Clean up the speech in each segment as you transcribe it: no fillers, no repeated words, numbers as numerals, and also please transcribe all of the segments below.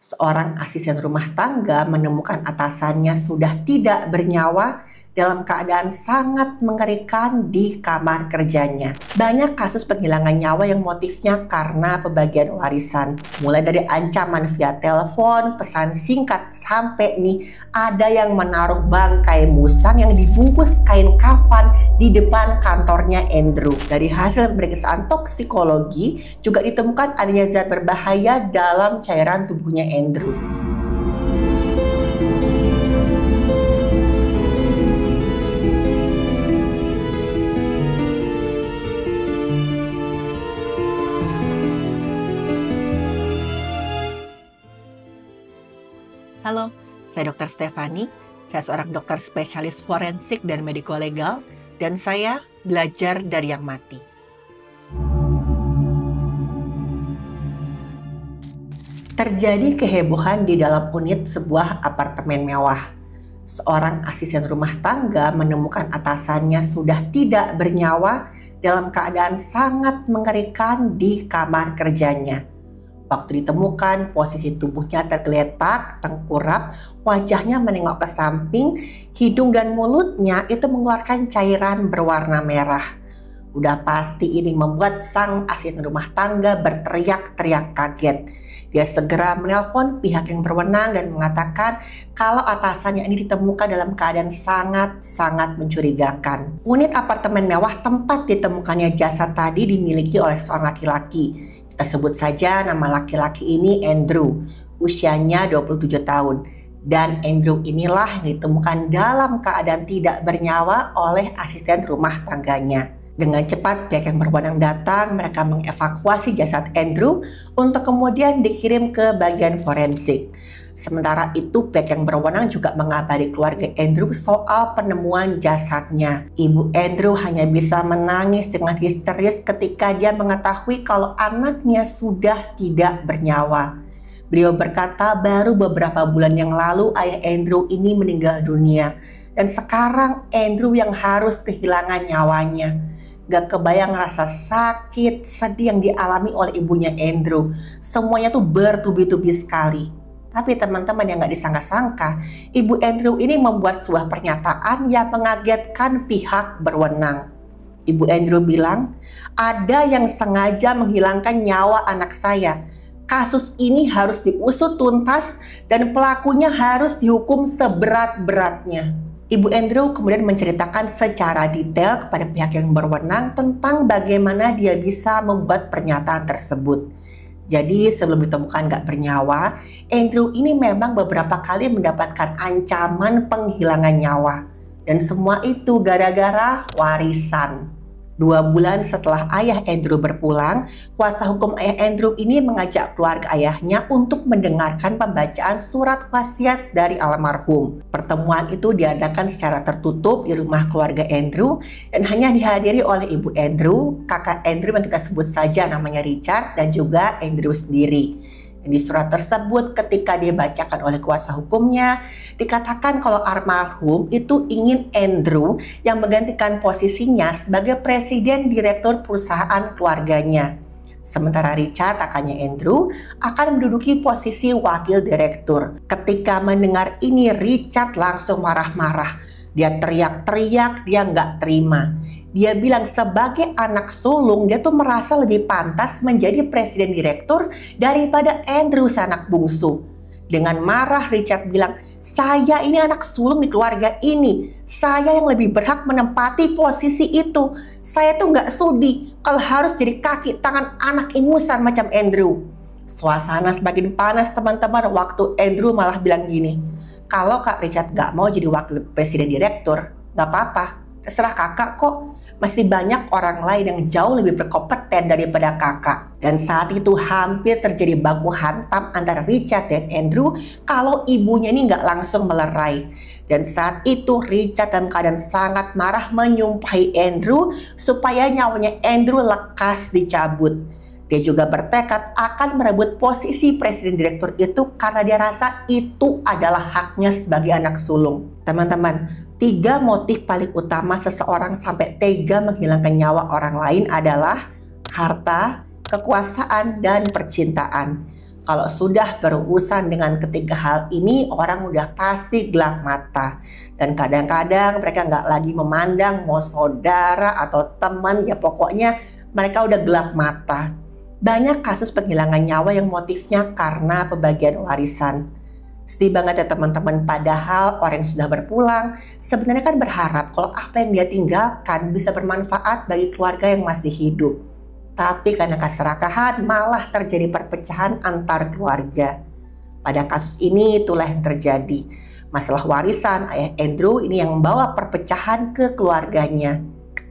Seorang asisten rumah tangga menemukan atasannya sudah tidak bernyawa dalam keadaan sangat mengerikan di kamar kerjanya. Banyak kasus penghilangan nyawa yang motifnya karena pembagian warisan. Mulai dari ancaman via telepon, pesan singkat, sampai nih ada yang menaruh bangkai musang yang dibungkus kain kafan di depan kantornya Andrew. Dari hasil pemeriksaan toksikologi juga ditemukan adanya zat berbahaya dalam cairan tubuhnya Andrew. Halo, saya Dr. Stefani. Saya seorang dokter spesialis forensik dan mediko-legal, dan saya belajar dari yang mati. Terjadi kehebohan di dalam unit sebuah apartemen mewah. Seorang asisten rumah tangga menemukan atasannya sudah tidak bernyawa dalam keadaan sangat mengerikan di kamar kerjanya. Waktu ditemukan, posisi tubuhnya tergeletak, tengkurap, wajahnya menengok ke samping, hidung dan mulutnya itu mengeluarkan cairan berwarna merah. Udah pasti ini membuat sang asisten rumah tangga berteriak-teriak kaget. Dia segera menelpon pihak yang berwenang dan mengatakan kalau atasannya ini ditemukan dalam keadaan sangat-sangat mencurigakan. Unit apartemen mewah tempat ditemukannya jasad tadi dimiliki oleh seorang laki-laki. Kita sebut saja nama laki-laki ini Andrew, usianya 27 tahun. Dan Andrew inilah yang ditemukan dalam keadaan tidak bernyawa oleh asisten rumah tangganya. Dengan cepat pihak yang berwenang datang, mereka mengevakuasi jasad Andrew untuk kemudian dikirim ke bagian forensik. Sementara itu pihak yang berwenang juga mengabari keluarga Andrew soal penemuan jasadnya. Ibu Andrew hanya bisa menangis dengan histeris ketika dia mengetahui kalau anaknya sudah tidak bernyawa. Beliau berkata baru beberapa bulan yang lalu ayah Andrew ini meninggal dunia. Dan sekarang Andrew yang harus kehilangan nyawanya. Gak kebayang rasa sakit, sedih yang dialami oleh ibunya Andrew. Semuanya tuh bertubi-tubi sekali. Tapi teman-teman yang gak disangka-sangka, Ibu Andrew ini membuat sebuah pernyataan yang mengagetkan pihak berwenang. Ibu Andrew bilang, ada yang sengaja menghilangkan nyawa anak saya. Kasus ini harus diusut tuntas dan pelakunya harus dihukum seberat-beratnya. Ibu Andrew kemudian menceritakan secara detail kepada pihak yang berwenang tentang bagaimana dia bisa membuat pernyataan tersebut. Jadi sebelum ditemukan gak bernyawa, Andrew ini memang beberapa kali mendapatkan ancaman penghilangan nyawa. Dan semua itu gara-gara warisan. 2 bulan setelah ayah Andrew berpulang, kuasa hukum ayah Andrew ini mengajak keluarga ayahnya untuk mendengarkan pembacaan surat wasiat dari almarhum. Pertemuan itu diadakan secara tertutup di rumah keluarga Andrew dan hanya dihadiri oleh ibu Andrew, kakak Andrew yang kita sebut saja namanya Richard, dan juga Andrew sendiri. Di surat tersebut ketika dibacakan oleh kuasa hukumnya, dikatakan kalau almarhum itu ingin Andrew yang menggantikan posisinya sebagai presiden direktur perusahaan keluarganya. Sementara Richard, kakaknya Andrew, akan menduduki posisi wakil direktur. Ketika mendengar ini, Richard langsung marah-marah. Dia teriak-teriak, dia nggak terima. Dia bilang sebagai anak sulung dia tuh merasa lebih pantas menjadi presiden direktur daripada Andrew anak bungsu. Dengan marah Richard bilang, saya ini anak sulung di keluarga ini. Saya yang lebih berhak menempati posisi itu. Saya tuh nggak sudi kalau harus jadi kaki tangan anak ingusan macam Andrew. Suasana semakin panas teman-teman waktu Andrew malah bilang gini, kalau Kak Richard nggak mau jadi wakil presiden direktur, nggak apa-apa, terserah kakak kok. Masih banyak orang lain yang jauh lebih berkompeten daripada kakak. Dan saat itu hampir terjadi baku hantam antara Richard dan Andrew kalau ibunya ini nggak langsung melerai. Dan saat itu Richard dalam keadaan sangat marah menyumpahi Andrew supaya nyawanya Andrew lekas dicabut. Dia juga bertekad akan merebut posisi presiden direktur itu karena dia rasa itu adalah haknya sebagai anak sulung. Teman-teman, 3 motif paling utama seseorang sampai tega menghilangkan nyawa orang lain adalah harta, kekuasaan, dan percintaan. Kalau sudah berurusan dengan ketiga hal ini, orang udah pasti gelap mata. Dan kadang-kadang mereka nggak lagi memandang mau saudara atau teman, ya pokoknya mereka udah gelap mata. Banyak kasus penghilangan nyawa yang motifnya karena pembagian warisan. Sedih banget ya teman-teman, padahal orang yang sudah berpulang sebenarnya kan berharap kalau apa yang dia tinggalkan bisa bermanfaat bagi keluarga yang masih hidup. Tapi karena keserakahan malah terjadi perpecahan antar keluarga. Pada kasus ini itulah yang terjadi. Masalah warisan ayah Andrew ini yang membawa perpecahan ke keluarganya.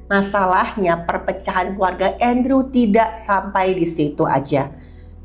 Masalahnya perpecahan keluarga Andrew tidak sampai di situ aja.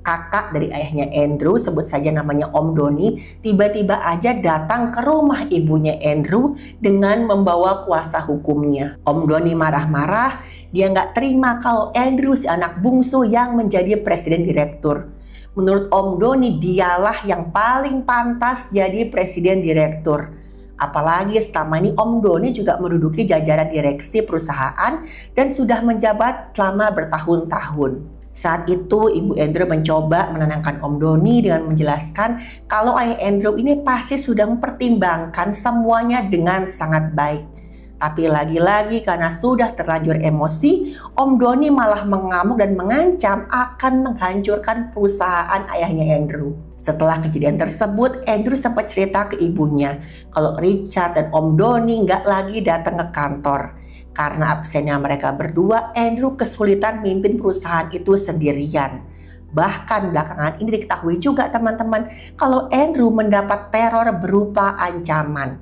Kakak dari ayahnya Andrew, sebut saja namanya Om Doni, tiba-tiba aja datang ke rumah ibunya Andrew dengan membawa kuasa hukumnya. Om Doni marah-marah, dia nggak terima kalau Andrew si anak bungsu yang menjadi presiden direktur. Menurut Om Doni, dialah yang paling pantas jadi presiden direktur. Apalagi selama ini Om Doni juga menduduki jajaran direksi perusahaan dan sudah menjabat selama bertahun-tahun. Saat itu Ibu Andrew mencoba menenangkan Om Doni dengan menjelaskan kalau ayah Andrew ini pasti sudah mempertimbangkan semuanya dengan sangat baik. Tapi lagi-lagi karena sudah terlanjur emosi, Om Doni malah mengamuk dan mengancam akan menghancurkan perusahaan ayahnya Andrew. Setelah kejadian tersebut, Andrew sempat cerita ke ibunya kalau Richard dan Om Doni nggak lagi datang ke kantor. Karena absennya mereka berdua, Andrew kesulitan memimpin perusahaan itu sendirian. Bahkan belakangan ini diketahui juga teman-teman kalau Andrew mendapat teror berupa ancaman.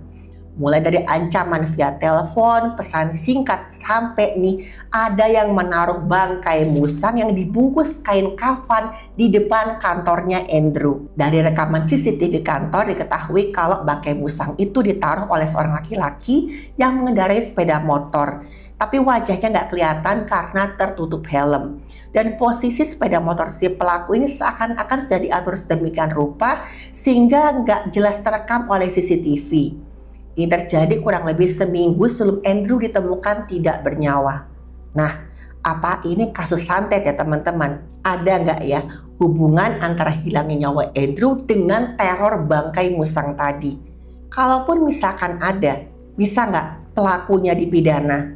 Mulai dari ancaman via telepon, pesan singkat, sampai nih ada yang menaruh bangkai musang yang dibungkus kain kafan di depan kantornya Andrew. Dari rekaman CCTV kantor diketahui kalau bangkai musang itu ditaruh oleh seorang laki-laki yang mengendarai sepeda motor. Tapi wajahnya nggak kelihatan karena tertutup helm. Dan posisi sepeda motor si pelaku ini seakan-akan sudah diatur sedemikian rupa sehingga nggak jelas terekam oleh CCTV. Ini terjadi kurang lebih seminggu sebelum Andrew ditemukan tidak bernyawa. Nah, apa ini kasus santet ya teman-teman? Ada nggak ya hubungan antara hilangnya nyawa Andrew dengan teror bangkai musang tadi? Kalaupun misalkan ada, bisa nggak pelakunya dipidana?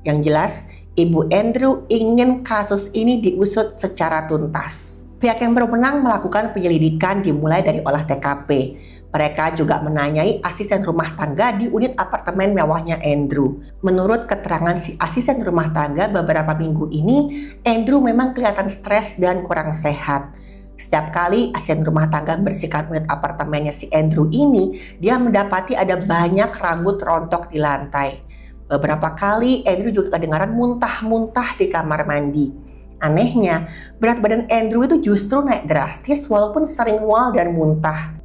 Yang jelas, Ibu Andrew ingin kasus ini diusut secara tuntas. Pihak yang berwenang melakukan penyelidikan dimulai dari olah TKP. Mereka juga menanyai asisten rumah tangga di unit apartemen mewahnya Andrew. Menurut keterangan si asisten rumah tangga, beberapa minggu ini Andrew memang kelihatan stres dan kurang sehat. Setiap kali asisten rumah tangga membersihkan unit apartemennya si Andrew ini, dia mendapati ada banyak rambut rontok di lantai. Beberapa kali Andrew juga kedengaran muntah-muntah di kamar mandi. Anehnya, berat badan Andrew itu justru naik drastis walaupun sering mual dan muntah.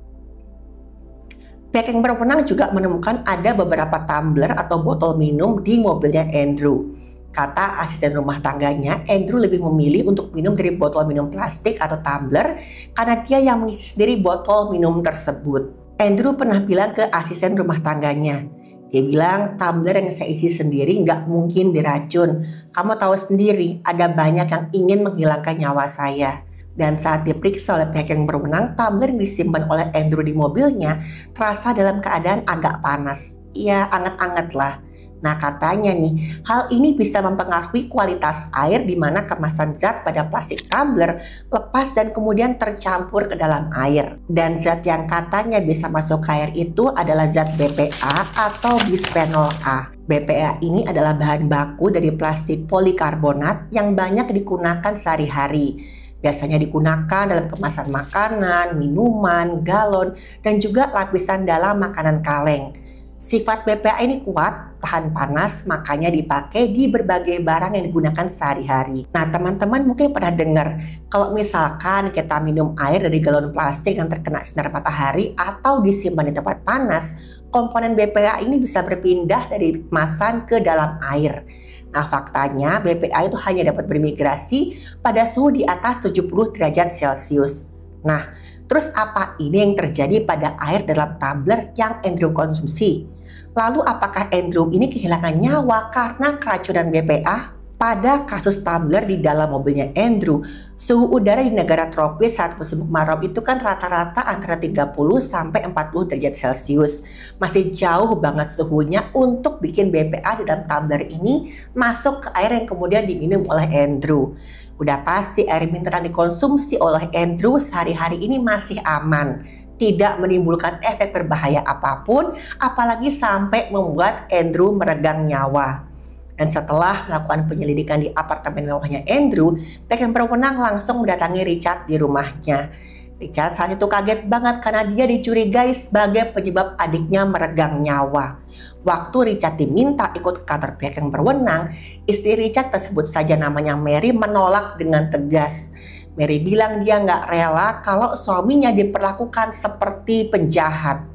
Pihak yang berwenang juga menemukan ada beberapa tumbler atau botol minum di mobilnya Andrew. Kata asisten rumah tangganya, Andrew lebih memilih untuk minum dari botol minum plastik atau tumbler karena dia yang mengisi sendiri botol minum tersebut. Andrew pernah bilang ke asisten rumah tangganya, dia bilang tumbler yang saya isi sendiri nggak mungkin diracun. Kamu tahu sendiri ada banyak yang ingin menghilangkan nyawa saya. Dan saat diperiksa oleh pihak yang berwenang, tumbler yang disimpan oleh Andrew di mobilnya terasa dalam keadaan agak panas. Ya, anget-anget lah. Nah, katanya nih, hal ini bisa mempengaruhi kualitas air di mana kemasan zat pada plastik tumbler lepas dan kemudian tercampur ke dalam air. Dan zat yang katanya bisa masuk ke air itu adalah zat BPA atau bisphenol A. BPA ini adalah bahan baku dari plastik polikarbonat yang banyak digunakan sehari-hari. Biasanya digunakan dalam kemasan makanan, minuman, galon, dan juga lapisan dalam makanan kaleng. Sifat BPA ini kuat, tahan panas, makanya dipakai di berbagai barang yang digunakan sehari-hari. Nah, teman-teman mungkin pernah dengar, kalau misalkan kita minum air dari galon plastik yang terkena sinar matahari atau disimpan di tempat panas, komponen BPA ini bisa berpindah dari kemasan ke dalam air. Nah, faktanya BPA itu hanya dapat bermigrasi pada suhu di atas 70 derajat Celcius. Nah, terus apa ini yang terjadi pada air dalam tumbler yang Andrew konsumsi? Lalu apakah Andrew ini kehilangan nyawa karena keracunan BPA? Pada kasus tumbler di dalam mobilnya Andrew, suhu udara di negara tropis saat musim kemarau itu kan rata-rata antara 30 sampai 40 derajat Celcius. Masih jauh banget suhunya untuk bikin BPA di dalam tumbler ini masuk ke air yang kemudian diminum oleh Andrew. Udah pasti air mineral yang dikonsumsi oleh Andrew sehari-hari ini masih aman, tidak menimbulkan efek berbahaya apapun, apalagi sampai membuat Andrew meregang nyawa. Dan setelah melakukan penyelidikan di apartemen mewahnya Andrew, pihak yang berwenang langsung mendatangi Richard di rumahnya. Richard saat itu kaget banget karena dia dicurigai sebagai penyebab adiknya meregang nyawa. Waktu Richard diminta ikut ke kantor pihak yang berwenang, istri Richard tersebut saja namanya Mary menolak dengan tegas. Mary bilang dia nggak rela kalau suaminya diperlakukan seperti penjahat.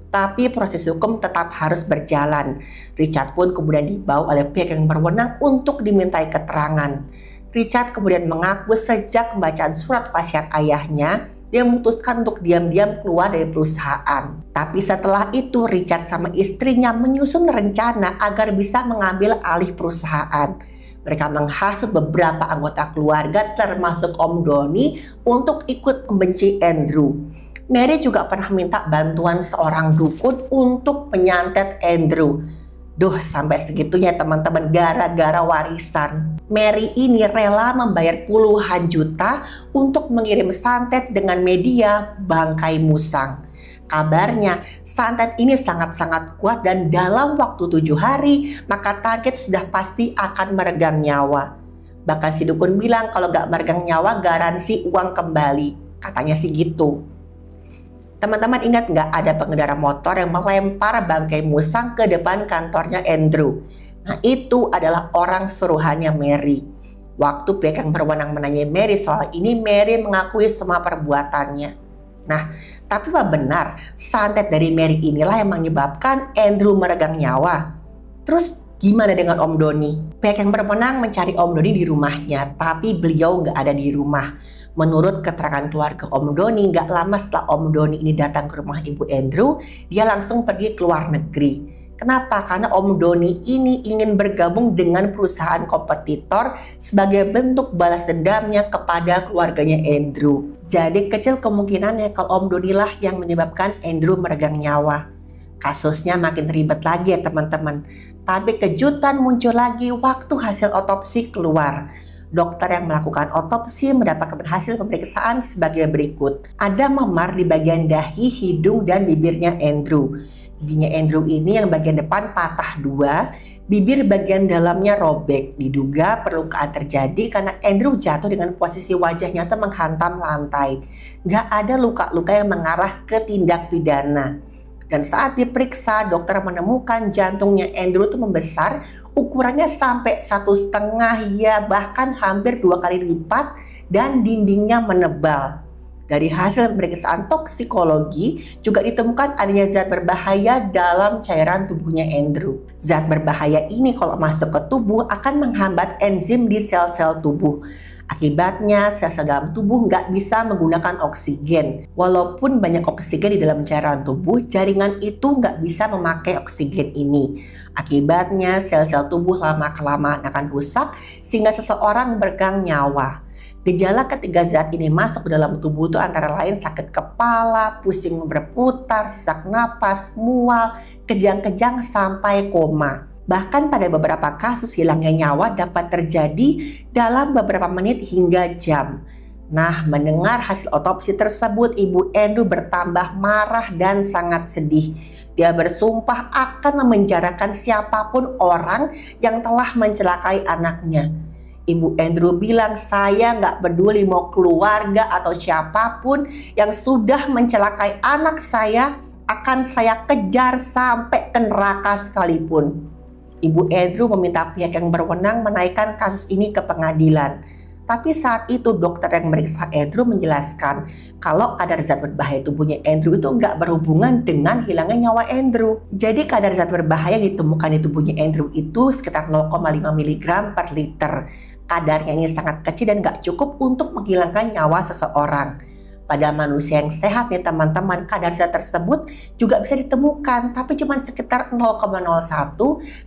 Tapi proses hukum tetap harus berjalan. Richard pun kemudian dibawa oleh pihak yang berwenang untuk dimintai keterangan. Richard kemudian mengaku sejak pembacaan surat wasiat ayahnya, dia memutuskan untuk diam-diam keluar dari perusahaan. Tapi setelah itu Richard sama istrinya menyusun rencana agar bisa mengambil alih perusahaan. Mereka menghasut beberapa anggota keluarga termasuk Om Doni untuk ikut membenci Andrew. Mary juga pernah minta bantuan seorang dukun untuk menyantet Andrew. Duh, sampai segitunya teman-teman, gara-gara warisan. Mary ini rela membayar puluhan juta untuk mengirim santet dengan media bangkai musang. Kabarnya santet ini sangat-sangat kuat dan dalam waktu 7 hari maka target sudah pasti akan meregang nyawa. Bahkan si dukun bilang kalau gak meregang nyawa garansi uang kembali. Katanya sih gitu. Teman-teman ingat nggak ada pengendara motor yang melempar bangkai musang ke depan kantornya Andrew? Nah itu adalah orang suruhannya Mary. Waktu pihak yang berwenang menanyai Mary soal ini, Mary mengakui semua perbuatannya. Nah, tapi apa benar santet dari Mary inilah yang menyebabkan Andrew meregang nyawa? Terus gimana dengan Om Doni? Pihak yang berwenang mencari Om Doni di rumahnya, tapi beliau nggak ada di rumah. Menurut keterangan keluarga Om Doni, nggak lama setelah Om Doni ini datang ke rumah Ibu Andrew, dia langsung pergi ke luar negeri. Kenapa? Karena Om Doni ini ingin bergabung dengan perusahaan kompetitor sebagai bentuk balas dendamnya kepada keluarganya Andrew. Jadi kecil kemungkinannya kalau Om Doni lah yang menyebabkan Andrew meregang nyawa. Kasusnya makin ribet lagi ya teman-teman. Tapi kejutan muncul lagi waktu hasil otopsi keluar. Dokter yang melakukan otopsi mendapatkan hasil pemeriksaan sebagai berikut. Ada memar di bagian dahi, hidung, dan bibirnya Andrew. Giginya Andrew ini yang bagian depan patah 2, bibir bagian dalamnya robek. Diduga perlukaan terjadi karena Andrew jatuh dengan posisi wajahnya menghantam lantai. Gak ada luka-luka yang mengarah ke tindak pidana. Dan saat diperiksa, dokter menemukan jantungnya Andrew itu membesar, ukurannya sampai 1,5 ya bahkan hampir 2 kali lipat dan dindingnya menebal. Dari hasil pemeriksaan toksikologi juga ditemukan adanya zat berbahaya dalam cairan tubuhnya Andrew. Zat berbahaya ini kalau masuk ke tubuh akan menghambat enzim di sel-sel tubuh. Akibatnya sel-sel dalam tubuh nggak bisa menggunakan oksigen. Walaupun banyak oksigen di dalam cairan tubuh, jaringan itu nggak bisa memakai oksigen ini. Akibatnya sel-sel tubuh lama-kelamaan akan rusak sehingga seseorang meregang nyawa. Gejala ketiga zat ini masuk ke dalam tubuh itu antara lain sakit kepala, pusing berputar, sesak napas, mual, kejang-kejang sampai koma. Bahkan pada beberapa kasus hilangnya nyawa dapat terjadi dalam beberapa menit hingga jam. Nah, mendengar hasil otopsi tersebut, Ibu Andrew bertambah marah dan sangat sedih. Dia bersumpah akan memenjarakan siapapun orang yang telah mencelakai anaknya. Ibu Andrew bilang, saya nggak peduli mau keluarga atau siapapun yang sudah mencelakai anak saya, akan saya kejar sampai ke neraka sekalipun. Ibu Andrew meminta pihak yang berwenang menaikkan kasus ini ke pengadilan. Tapi saat itu dokter yang meriksa Andrew menjelaskan kalau kadar zat berbahaya tubuhnya Andrew itu nggak berhubungan dengan hilangnya nyawa Andrew. Jadi kadar zat berbahaya yang ditemukan di tubuhnya Andrew itu sekitar 0,5 mg per liter. Kadarnya ini sangat kecil dan nggak cukup untuk menghilangkan nyawa seseorang. Pada manusia yang sehat nih teman-teman, kadar zat tersebut juga bisa ditemukan tapi cuma sekitar 0,01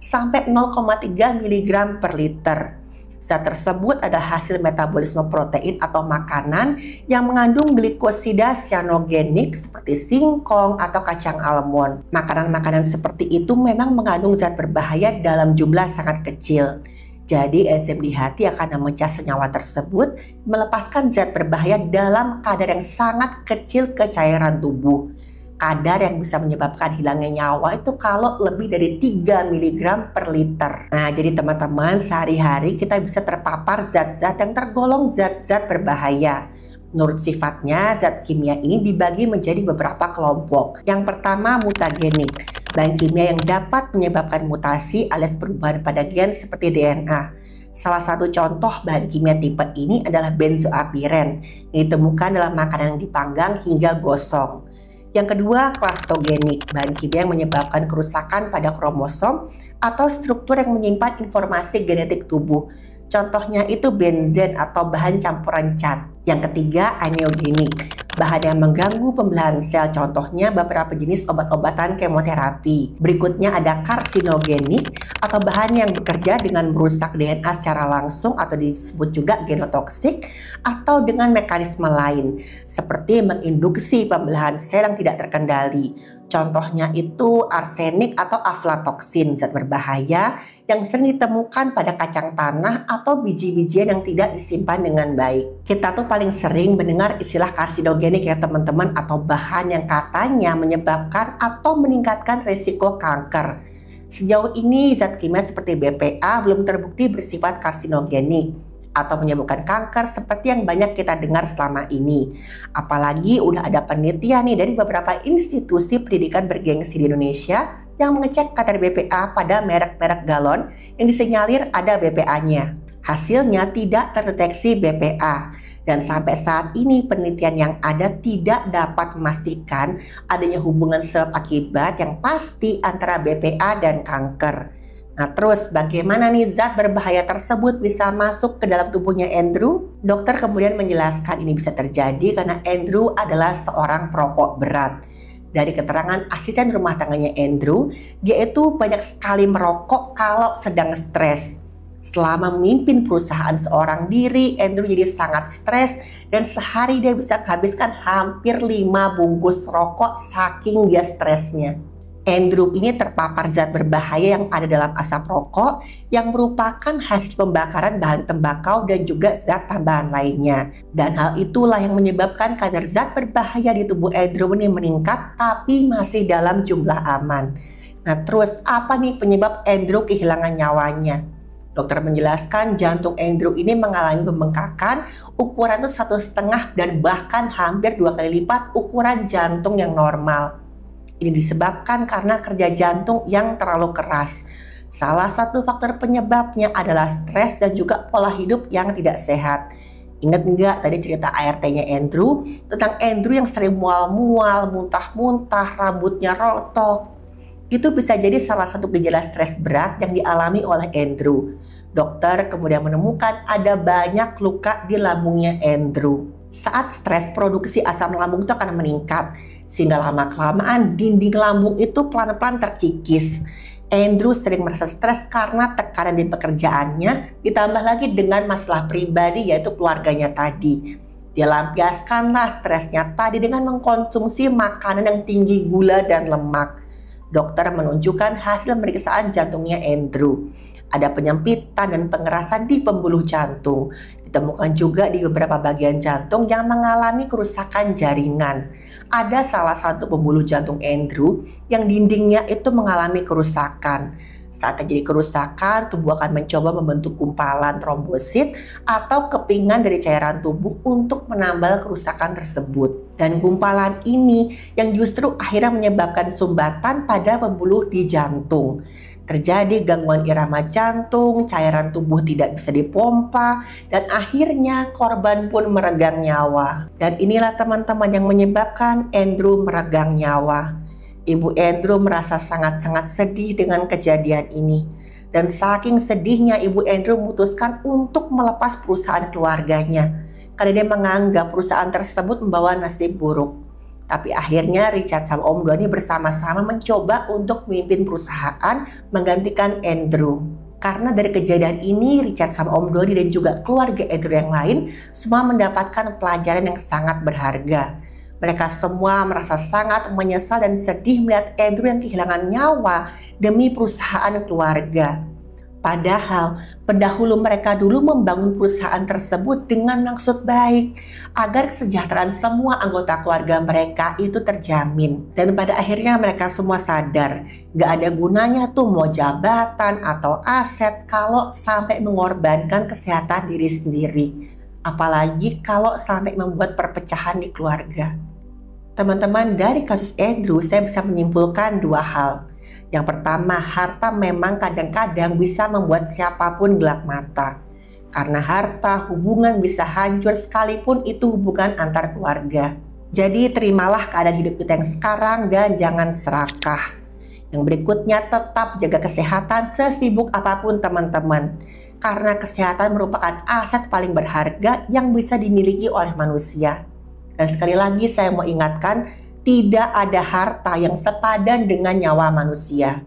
sampai 0,3 mg per liter. Zat tersebut adalah hasil metabolisme protein atau makanan yang mengandung glikosida cyanogenik seperti singkong atau kacang almond. Makanan-makanan seperti itu memang mengandung zat berbahaya dalam jumlah sangat kecil. Jadi enzim di hati akan memecah senyawa tersebut, melepaskan zat berbahaya dalam kadar yang sangat kecil ke cairan tubuh. Kadar yang bisa menyebabkan hilangnya nyawa itu kalau lebih dari 3 mg per liter. Nah, jadi teman-teman, sehari-hari kita bisa terpapar zat-zat yang tergolong zat-zat berbahaya. Menurut sifatnya, zat kimia ini dibagi menjadi beberapa kelompok. Yang pertama, mutagenik. Bahan kimia yang dapat menyebabkan mutasi alias perubahan pada gen seperti DNA. Salah satu contoh bahan kimia tipe ini adalah benzoapiren yang ditemukan dalam makanan yang dipanggang hingga gosong. Yang kedua, klastogenik, bahan kimia yang menyebabkan kerusakan pada kromosom atau struktur yang menyimpan informasi genetik tubuh. Contohnya itu benzen atau bahan campuran cat. Yang ketiga, aneogenik, bahan yang mengganggu pembelahan sel, contohnya beberapa jenis obat-obatan kemoterapi. Berikutnya ada karsinogenik atau bahan yang bekerja dengan merusak DNA secara langsung atau disebut juga genotoksik atau dengan mekanisme lain seperti menginduksi pembelahan sel yang tidak terkendali. Contohnya itu arsenik atau aflatoksin, zat berbahaya yang sering ditemukan pada kacang tanah atau biji-bijian yang tidak disimpan dengan baik. Kita tuh paling sering mendengar istilah karsinogenik ya teman-teman, atau bahan yang katanya menyebabkan atau meningkatkan risiko kanker. Sejauh ini zat kimia seperti BPA belum terbukti bersifat karsinogenik atau menyebabkan kanker seperti yang banyak kita dengar selama ini. Apalagi udah ada penelitian nih dari beberapa institusi pendidikan bergengsi di Indonesia yang mengecek kadar BPA pada merek-merek galon yang disinyalir ada BPA-nya. Hasilnya tidak terdeteksi BPA. Dan sampai saat ini penelitian yang ada tidak dapat memastikan adanya hubungan sebab akibat yang pasti antara BPA dan kanker. Nah terus bagaimana nih zat berbahaya tersebut bisa masuk ke dalam tubuhnya Andrew? Dokter kemudian menjelaskan ini bisa terjadi karena Andrew adalah seorang perokok berat. Dari keterangan asisten rumah tangganya Andrew, dia itu banyak sekali merokok kalau sedang stres. Selama memimpin perusahaan seorang diri, Andrew jadi sangat stres dan sehari dia bisa menghabiskan hampir 5 bungkus rokok saking dia stresnya. Andrew ini terpapar zat berbahaya yang ada dalam asap rokok yang merupakan hasil pembakaran bahan tembakau dan juga zat tambahan lainnya. Dan hal itulah yang menyebabkan kadar zat berbahaya di tubuh Andrew ini meningkat tapi masih dalam jumlah aman. Nah terus apa nih penyebab Andrew kehilangan nyawanya? Dokter menjelaskan jantung Andrew ini mengalami pembengkakan ukuran itu 1,5 dan bahkan hampir 2 kali lipat ukuran jantung yang normal. Ini disebabkan karena kerja jantung yang terlalu keras. Salah satu faktor penyebabnya adalah stres dan juga pola hidup yang tidak sehat. Ingat nggak tadi cerita ART-nya Andrew? Tentang Andrew yang sering mual-mual, muntah-muntah, rambutnya rontok. Itu bisa jadi salah satu gejala stres berat yang dialami oleh Andrew. Dokter kemudian menemukan ada banyak luka di lambungnya Andrew. Saat stres, produksi asam lambung itu akan meningkat. Sehingga lama-kelamaan dinding lambung itu pelan-pelan terkikis. Andrew sering merasa stres karena tekanan di pekerjaannya, ditambah lagi dengan masalah pribadi yaitu keluarganya tadi. Dia lampiaskanlah stresnya tadi dengan mengkonsumsi makanan yang tinggi gula dan lemak. Dokter menunjukkan hasil pemeriksaan jantungnya Andrew. Ada penyempitan dan pengerasan di pembuluh jantung. Ditemukan juga di beberapa bagian jantung yang mengalami kerusakan jaringan. Ada salah satu pembuluh jantung Andrew yang dindingnya itu mengalami kerusakan. Saat terjadi kerusakan, tubuh akan mencoba membentuk gumpalan trombosit atau kepingan dari cairan tubuh untuk menambal kerusakan tersebut. Dan gumpalan ini yang justru akhirnya menyebabkan sumbatan pada pembuluh di jantung. Terjadi gangguan irama jantung, cairan tubuh tidak bisa dipompa, dan akhirnya korban pun meregang nyawa. Dan inilah teman-teman yang menyebabkan Andrew meregang nyawa. Ibu Andrew merasa sangat-sangat sedih dengan kejadian ini. Dan saking sedihnya Ibu Andrew memutuskan untuk melepas perusahaan keluarganya. Karena dia menganggap perusahaan tersebut membawa nasib buruk. Tapi akhirnya Richard sama Om Doni bersama-sama mencoba untuk memimpin perusahaan menggantikan Andrew. Karena dari kejadian ini, Richard sama Om Dodi dan juga keluarga Andrew yang lain semua mendapatkan pelajaran yang sangat berharga. Mereka semua merasa sangat menyesal dan sedih melihat Andrew yang kehilangan nyawa demi perusahaan keluarga. Padahal pendahulu mereka dulu membangun perusahaan tersebut dengan maksud baik agar kesejahteraan semua anggota keluarga mereka itu terjamin. Dan pada akhirnya mereka semua sadar gak ada gunanya tuh mau jabatan atau aset kalau sampai mengorbankan kesehatan diri sendiri. Apalagi kalau sampai membuat perpecahan di keluarga. Teman-teman, dari kasus Andrew saya bisa menyimpulkan dua hal. Yang pertama, harta memang kadang-kadang bisa membuat siapapun gelap mata. Karena harta, hubungan bisa hancur sekalipun itu hubungan antar keluarga. Jadi terimalah keadaan hidup kita yang sekarang dan jangan serakah. Yang berikutnya, tetap jaga kesehatan sesibuk apapun teman-teman. Karena kesehatan merupakan aset paling berharga yang bisa dimiliki oleh manusia. Dan sekali lagi saya mau ingatkan, tidak ada harta yang sepadan dengan nyawa manusia.